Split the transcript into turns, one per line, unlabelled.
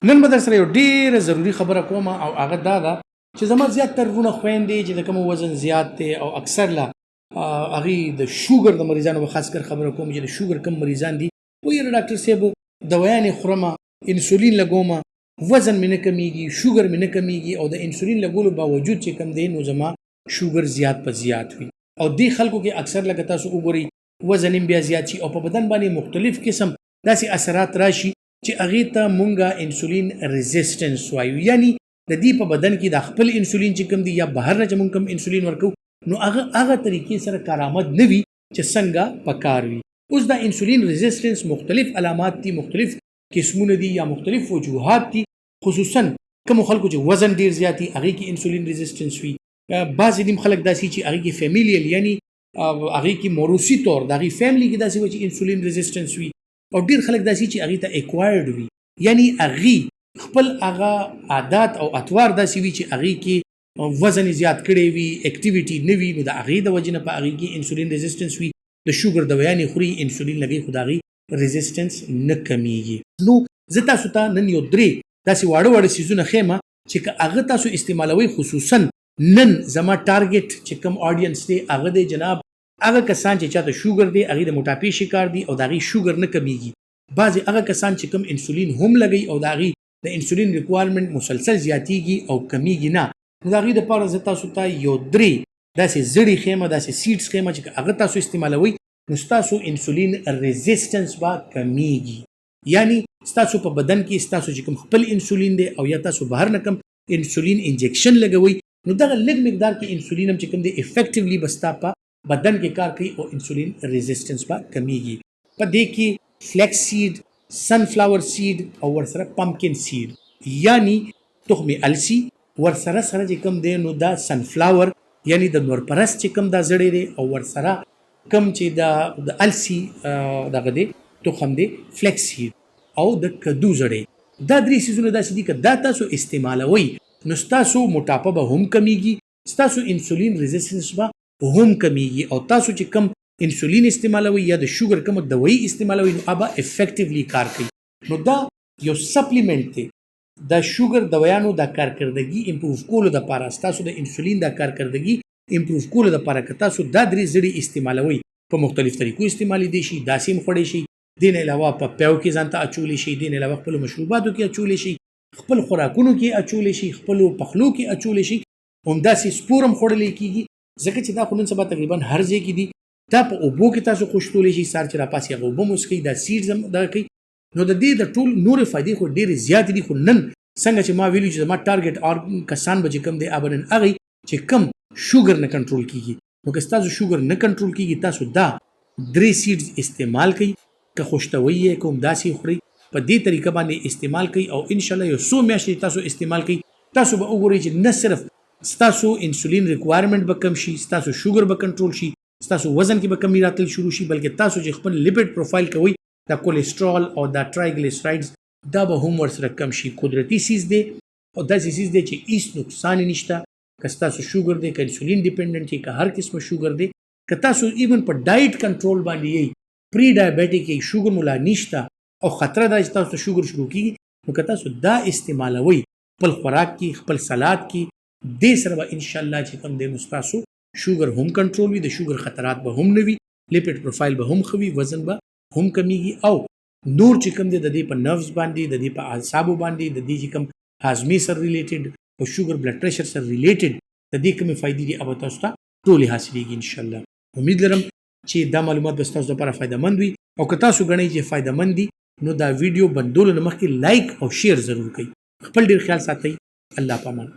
نن به در سره یو ډیره ضروری خبره کوم او هغه دا ده چې زما زیات تر ورونه خویندې چې د کوم وزن زیات دی او اکثر لا هغه د شوګر د مریضانو به خاص کر خبره کوم چې د شوګر کم مریضان دي وایي ډاکټر صاحب دوايانې خورم انسولین لګوم وزن مې نه کمیږي شوګر مې نه کمیږي او د انسولین لګولو باوجود چې کم دی نو زما شوګر زیات په زیات وي او دې خلکو کې اکثر لکه تاسو وګورئ وزن یې بیا زیات شي او په بدن باندې مختلف قسم داسې اثرات راشي چې هغه ته مونږه انسولین ریزिस्टेंस وایو یعنی د دې په بدن کې د خپل انسولین چې کوم دی یا بهر نه چې مونږ کوم انسولین ورکو نو هغه طریقې سره کارآمد نه وي چې څنګه پکار وي اوس د انسولین ریزिस्टेंस مختلف علامات دي مختلف قسمونه دي یا مختلف وجوهات دي خصوصا کوم خلکو چې وزن ډیر زیاتی هغه کې انسولین ریزिस्टेंस وي بعض دیم خلک داسي چې هغه کې فیمیلیل یعنی هغه کې موروثي طور دغه فیملی کې داسي وي چې انسولین ریزिस्टेंस وي او ډیر خلک داسي چې هغه ته ایکوایرډ وي یعنی هغه خپل هغه عادت او اطوار داسي وي چې هغه کې وزن زیات کړي وي اکټیویټي نه وي نو د هغه د وجنه په هغه کې انسولین ریزिस्टेंस وي د شوګر دوايانې خوري انسولین لګي خدایي ریزिस्टेंस نه کمیږي نو زه تاسو ته نن یو درې داسې واړه سيزونه خېمه چې هغه تاسو استعمالوي خصوصا نن زما ټارګټ چې کوم اډینس دی هغه دی جناب هغه کسان چې چاته شوګر دی هغه د موټاپي شکار دي او دغه شوګر نه کمیږي بعضي هغه کسان چې کوم انسولین هم لګي او دغه د انسولین ریکوایرمنت مسلسل زیاتیږي او کمیږي نه دغه د پاره زه تاسو ته یو درې داسې زړی خېمه داسې سیډز خېمه چې هغه تاسو استعمالوي نو تاسو انسولین ریزिस्टेंस با کمیږي یعنی تاسو په بدن کې تاسو چې کوم خپل انسولین دی او یا تاسو بهر نه کوم انسولین انجکشن لګوي نو دغه لږ مقدار کې انسولین هم چې کوم دی افیکټیولی بستا په بدن کې کار کوي او انسولین ریزिस्टेंस با کمیږي په دې کې فلیکس سیډ سن فلاور سیډ او ورسره پمپکن سیډ یعنی تخم السی ورسره سره چې کوم دی نو دا سن فلاور یعنی د نور پرست چې کوم دا زړې دی او ورسره کوم چې د السی دغه دی تخم دی فلیکس سیډ او د کدو زړې دا درې سيزونه داسې دي چې دا تاسو استعمالوي نو تاسو موټاپه به هم کمیږي تاسو انسولین ریزिस्टेंस به هم کمیږي او تاسو چې کم انسولین استعمالوي یا د شوګر کوم دوايي استعمالوي نو هغه افیکټیولی کار کوي نو دا یو سپلیمنت دی د شوګر دوايانو د کارکردګي امپروف کولو لپاره تاسو د انسولین د کارکردګي امپروف کولو لپاره که تاسو دا درې زړي استعمالوي په مختلف طریقو استعمالي دي شي داسیم خوري شي دین علاوه په پیو کې ځانته اچولې شي دین علاوه خپل مشروباتو کې اچولې شي خپل خوراکونو کې اچولې شي خپل پخلو کې اچولې شي همداسې سپورم خورلې کیږي ځکه چې دا خو نن سبا تقریبا هر ځای کې دي دا په اوبو کې تاسو خوشتولې شي سار چې را پاسې هغه اوبه مسکي دا سیډز دا کوي نو د دې د ټول نور فائدې خو ډېرې زیات دي خو نن څنګه چې ما ویلو چې ما ټارګټ اور کسان به کم دی ابنن هغه چې کم شوګر نه کنټرول کیږي نو که تاسو شوګر نه کنټرول کیږي تاسو دا درې سیډز استعمال کړئ که خوشتوي کوم داسې خوري په دې طریقه باندې استعمال کړئ او ان شاء الله یو څو میاشتې تاسو استعمال کړئ تاسو به وګورئ چې نه صرف تاسو انسولین ریکوایرمنت به کم شي تاسو شوګر به کنټرول شي تاسو وزن کې به کمی راتل شروع شي بلکې تاسو چې خپل لیپټ پروفایل کوي دا کولیسټرول او دا ټرایګلیسرایډز دا به هم ورسره کم شي قدرتي سیز دی او داسې سیز دی چې هیڅ نقصان نشته که تاسو شوګر دی که انسولین ډیپندنت دی که هر قسمه شوګر دی که تاسو ایون په ډایټ کنټرول باندې یې پری ډایابټیک شوګر مولا نشته او خطر دا چې تاسو شوګر شروع کیږي نو که تاسو دا استعمالوي خپل خوراک کې خپل سلاد کې دې سره به ان شاء الله چې کوم دې تاسو شوګر هم کنټرول وي د شوګر خطرات به هم نه وي لیپټ پروفایل به هم خوي وزن به هم کمیږي او نور چې کوم د دې په نروز باندې د دې په اعصابو باندې د دې چې کوم هاضمي سره ریلیټډ او شوګر بلډ پريشر سره ریلیټډ د دې کومې فائدې دي او تاسو ته ټول حاصلېږي ان شاء الله امید لرم چې دا معلومات به تاسو لپاره فائدہ مند وي او که تاسو غواړئ چې فائدہ مند دي نو دا ویډیو بندولو نه مخکې لایک او شیر ضرور کړئ خپل ډیر خیال ساتئ الله پامان